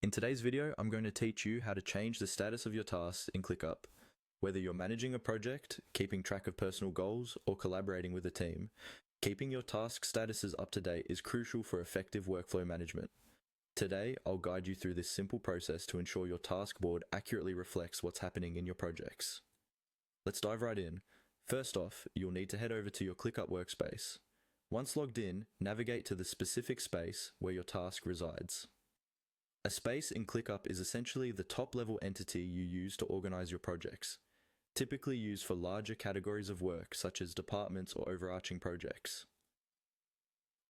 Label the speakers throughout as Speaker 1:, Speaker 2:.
Speaker 1: In today's video, I'm going to teach you how to change the status of your tasks in ClickUp. Whether you're managing a project, keeping track of personal goals, or collaborating with a team, keeping your task statuses up to date is crucial for effective workflow management. Today, I'll guide you through this simple process to ensure your task board accurately reflects what's happening in your projects. Let's dive right in. First off, you'll need to head over to your ClickUp workspace. Once logged in, navigate to the specific space where your task resides. A space in ClickUp is essentially the top-level entity you use to organize your projects, typically used for larger categories of work such as departments or overarching projects.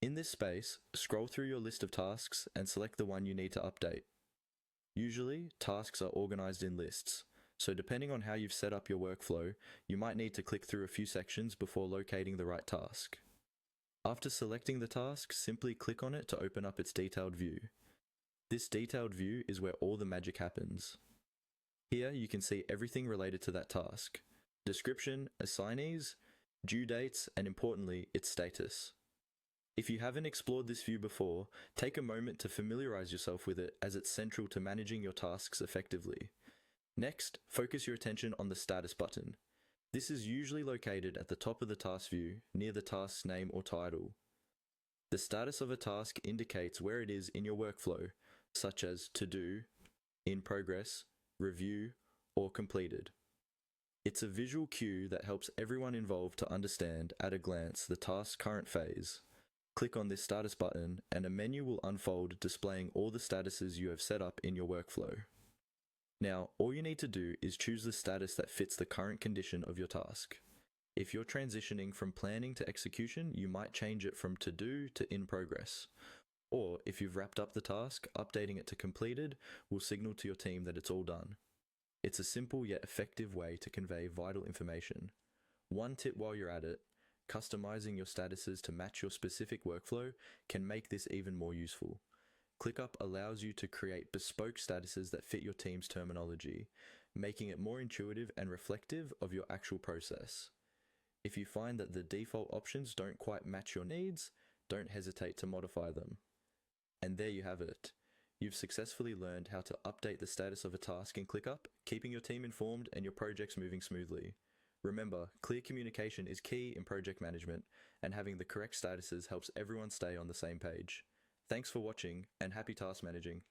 Speaker 1: In this space, scroll through your list of tasks and select the one you need to update. Usually, tasks are organized in lists, so depending on how you've set up your workflow, you might need to click through a few sections before locating the right task. After selecting the task, simply click on it to open up its detailed view. This detailed view is where all the magic happens. Here you can see everything related to that task: description, assignees, due dates, and importantly, its status. If you haven't explored this view before, take a moment to familiarize yourself with it, as it's central to managing your tasks effectively. Next, focus your attention on the status button. This is usually located at the top of the task view, near the task's name or title. The status of a task indicates where it is in your workflow, such as to do, in progress, review, or completed. It's a visual cue that helps everyone involved to understand at a glance the task's current phase. Click on this status button and a menu will unfold displaying all the statuses you have set up in your workflow. Now, all you need to do is choose the status that fits the current condition of your task. If you're transitioning from planning to execution, you might change it from to do to in progress. Or if you've wrapped up the task, updating it to completed will signal to your team that it's all done. It's a simple yet effective way to convey vital information. One tip while you're at it: customizing your statuses to match your specific workflow can make this even more useful. ClickUp allows you to create bespoke statuses that fit your team's terminology, making it more intuitive and reflective of your actual process. If you find that the default options don't quite match your needs, don't hesitate to modify them. And there you have it. You've successfully learned how to update the status of a task in ClickUp, keeping your team informed and your projects moving smoothly. Remember, clear communication is key in project management, and having the correct statuses helps everyone stay on the same page. Thanks for watching, and happy task managing.